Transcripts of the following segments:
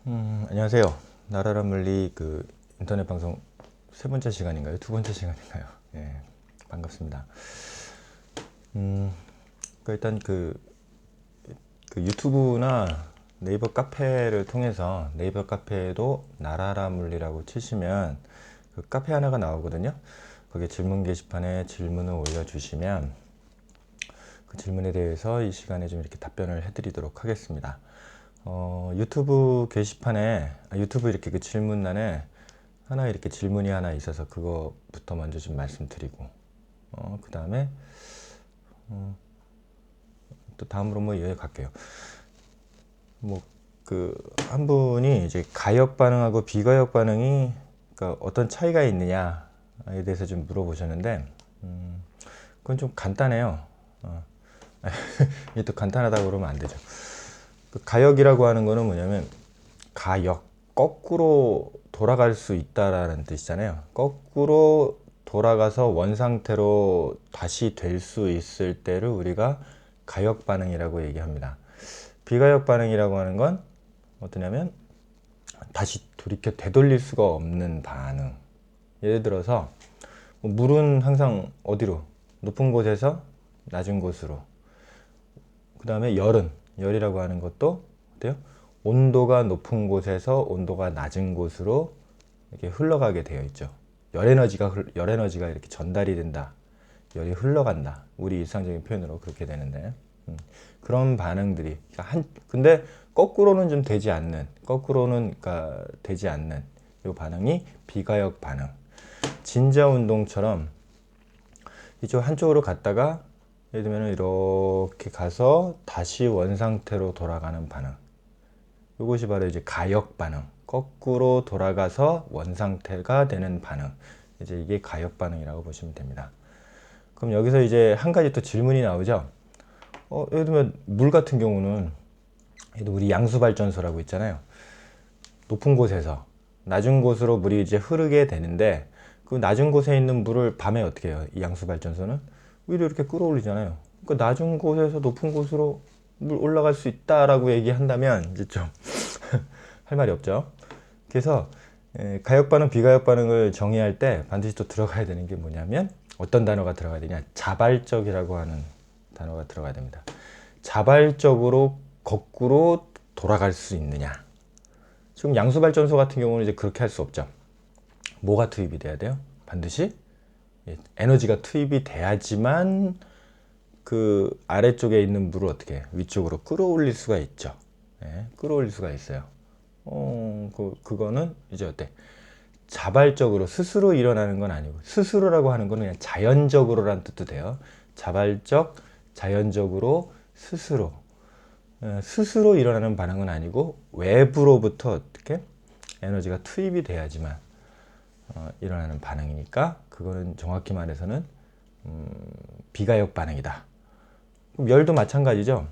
안녕하세요. 나라라 물리 인터넷 방송 세 번째 시간인가요? 두 번째 시간인가요? 예, 반갑습니다. 일단 그 유튜브나 네이버 카페를 통해서 네이버 카페에도 나라라 물리라고 치시면 그 카페 하나가 나오거든요. 거기에 질문 게시판에 질문을 올려주시면 그 질문에 대해서 이 시간에 좀 이렇게 답변을 해드리도록 하겠습니다. 유튜브 게시판에, 유튜브 이렇게 그 질문란에 하나 이렇게 질문이 하나 있어서 그거부터 먼저 좀 말씀드리고, 그 다음에 또 다음으로 뭐 이어갈게요. 뭐 그 한 분이 이제 가역 반응하고 비가역 반응이 그러니까 어떤 차이가 있느냐에 대해서 좀 물어보셨는데, 그건 좀 간단해요. 이게 또 간단하다고 그러면 안 되죠. 그 가역이라고 하는 거는 뭐냐면 가역, 거꾸로 돌아갈 수 있다라는 뜻이잖아요. 거꾸로 돌아가서 원상태로 다시 될 수 있을 때를 우리가 가역 반응이라고 얘기합니다. 비가역 반응이라고 하는 건 어떠냐면 다시 돌이켜 되돌릴 수가 없는 반응. 예를 들어서 물은 항상 어디로? 높은 곳에서 낮은 곳으로. 그 다음에 열이라고 하는 것도 어때요? 온도가 높은 곳에서 온도가 낮은 곳으로 이렇게 흘러가게 되어 있죠. 열 에너지가 이렇게 전달이 된다. 열이 흘러간다. 우리 일상적인 표현으로 그렇게 되는데, 그런 반응들이 근데 거꾸로는 좀 되지 않는, 거꾸로는 그러니까 되지 않는 이 반응이 비가역 반응. 진자 운동처럼 이쪽 한쪽으로 갔다가 예를 들면 이렇게 가서 다시 원상태로 돌아가는 반응. 이것이 바로 이제 가역 반응. 거꾸로 돌아가서 원상태가 되는 반응. 이제 이게 가역 반응이라고 보시면 됩니다. 그럼 여기서 이제 한 가지 또 질문이 나오죠. 예를 들면 물 같은 경우는 우리 양수발전소라고 있잖아요. 높은 곳에서 낮은 곳으로 물이 이제 흐르게 되는데 그 낮은 곳에 있는 물을 밤에 어떻게 해요? 이 양수발전소는 위로 이렇게 끌어올리잖아요. 그러니까 낮은 곳에서 높은 곳으로 물 올라갈 수 있다라고 얘기한다면 이제 좀 할 말이 없죠. 그래서 가역 반응, 비가역 반응을 정의할 때 반드시 또 들어가야 되는 게 뭐냐면 어떤 단어가 들어가야 되냐? 자발적이라고 하는 단어가 들어가야 됩니다. 자발적으로 거꾸로 돌아갈 수 있느냐? 지금 양수발전소 같은 경우는 이제 그렇게 할 수 없죠. 뭐가 투입이 돼야 돼요? 반드시 에너지가 투입이 돼야지만 그 아래쪽에 있는 물을 어떻게 위쪽으로 끌어올릴 수가 있죠. 예, 끌어올릴 수가 있어요. 그거는 이제 어때? 자발적으로 스스로 일어나는 건 아니고 스스로라고 하는 거는 그냥 자연적으로란 뜻도 돼요. 자발적, 자연적으로 스스로 일어나는 반응은 아니고 외부로부터 어떻게 에너지가 투입이 돼야지만 일어나는 반응이니까 그거는 정확히 말해서는 비가역 반응이다. 열도 마찬가지죠.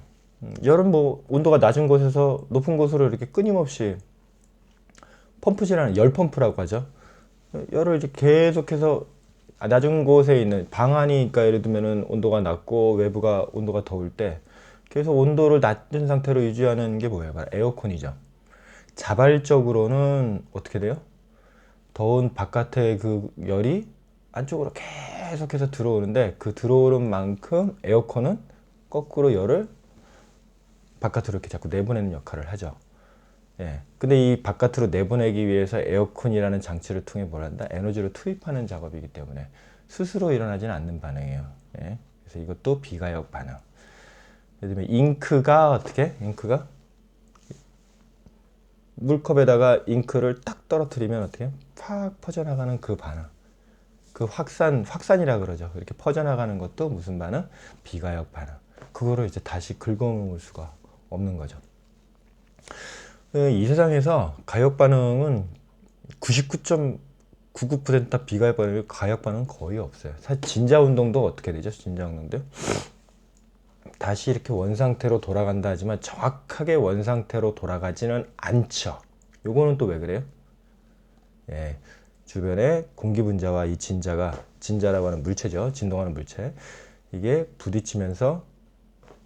열은 뭐 온도가 낮은 곳에서 높은 곳으로 이렇게 끊임없이 펌프질하는 열 펌프라고 하죠. 열을 이제 계속해서 낮은 곳에 있는 방 안이니까 예를 들면은 온도가 낮고 외부가 온도가 더울 때 계속 온도를 낮은 상태로 유지하는 게 뭐예요? 바로 에어컨이죠. 자발적으로는 어떻게 돼요? 더운 바깥의 그 열이 안쪽으로 계속해서 들어오는데 그 들어오는 만큼 에어컨은 거꾸로 열을 바깥으로 이렇게 자꾸 내보내는 역할을 하죠. 예. 근데 이 바깥으로 내보내기 위해서 에어컨이라는 장치를 통해 뭘 한다? 에너지를 투입하는 작업이기 때문에 스스로 일어나지는 않는 반응이에요. 예. 그래서 이것도 비가역 반응. 예를 들면 잉크가 어떻게? 잉크가 물컵에다가 잉크를 딱 떨어뜨리면 어떻게? 팍 퍼져나가는 그 반응. 그 확산이라 그러죠. 이렇게 퍼져나가는 것도 무슨 반응? 비가역 반응. 그거를 이제 다시 긁어모을 수가 없는 거죠. 이 세상에서 가역 반응은 99.99% 비가역 반응이 가역 반응은 거의 없어요. 사실 진자 운동도 어떻게 되죠? 진자 운동도 다시 이렇게 원상태로 돌아간다 하지만 정확하게 원상태로 돌아가지는 않죠. 요거는 또 왜 그래요? 예, 주변에 공기 분자와 이 진자라고 하는 물체죠. 진동하는 물체. 이게 부딪히면서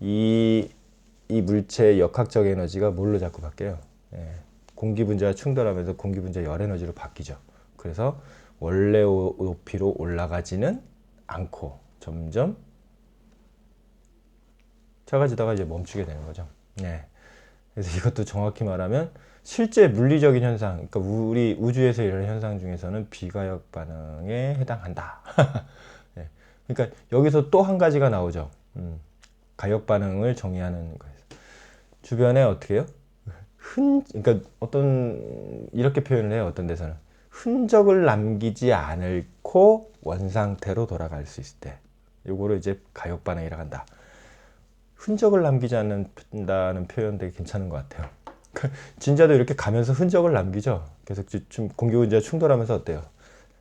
이 물체의 역학적 에너지가 뭘로 자꾸 바뀌어요? 예, 공기 분자가 충돌하면서 공기 분자 열 에너지로 바뀌죠. 그래서 원래 높이로 올라가지는 않고 점점 작아지다가 이제 멈추게 되는 거죠. 네. 그래서 이것도 정확히 말하면 실제 물리적인 현상, 그러니까 우리 우주에서 일어나는 현상 중에서는 비가역 반응에 해당한다. 네. 그러니까 여기서 또 한 가지가 나오죠. 가역 반응을 정의하는 거예요. 주변에 어떻게 해요? 그러니까 이렇게 표현을 해요. 어떤 데서는 흔적을 남기지 않고 원상태로 돌아갈 수 있을 때, 요거를 이제 가역 반응이라고 한다. 흔적을 남기지 않는다는 표현 되게 괜찮은 것 같아요. 진자도 이렇게 가면서 흔적을 남기죠. 계속 좀 공기 분자가 충돌하면서 어때요?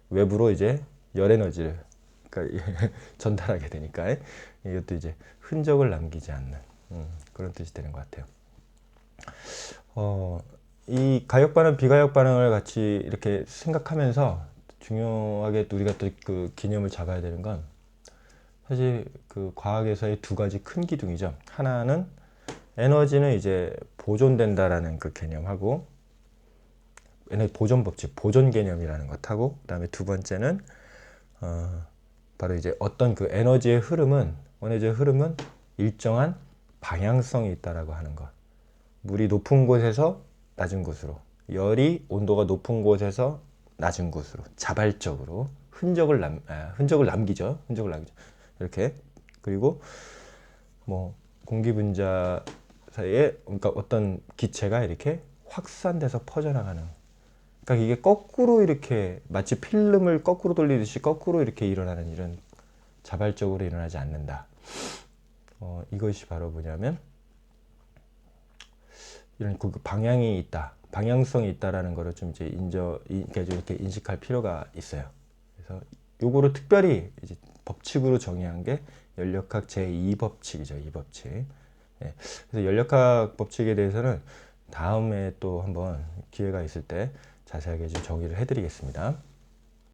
외부로 이제 열 에너지를 그러니까 전달하게 되니까 이것도 이제 흔적을 남기지 않는 그런 뜻이 되는 것 같아요. 이 가역 반응, 비가역 반응을 같이 이렇게 생각하면서 중요하게 우리가 또 그 개념을 잡아야 되는 건 사실 그 과학에서의 두 가지 큰 기둥이죠. 하나는 에너지는 이제 보존된다라는 그 개념하고 에너지 보존 법칙, 보존 개념이라는 것하고 그다음에 두 번째는 바로 이제 어떤 그 에너지의 흐름은 일정한 방향성이 있다라고 하는 것. 물이 높은 곳에서 낮은 곳으로, 열이 온도가 높은 곳에서 낮은 곳으로 자발적으로 흔적을 남기죠. 이렇게. 그리고 뭐 공기 분자 사이에 그러니까 어떤 기체가 이렇게 확산돼서 퍼져나가는. 그러니까 이게 거꾸로 이렇게 마치 필름을 거꾸로 돌리듯이 거꾸로 이렇게 일어나는 일은 자발적으로 일어나지 않는다. 이것이 바로 뭐냐면 이런 그 방향이 있다, 방향성이 있다라는 거를 좀 이제 이렇게 인식할 필요가 있어요. 그래서 요거를 특별히 이제 법칙으로 정의한 게 연력학 제2법칙이죠. 2법칙. 예. 그래서 연력학 법칙에 대해서는 다음에 또 한번 기회가 있을 때 자세하게 좀 정의를 해드리겠습니다.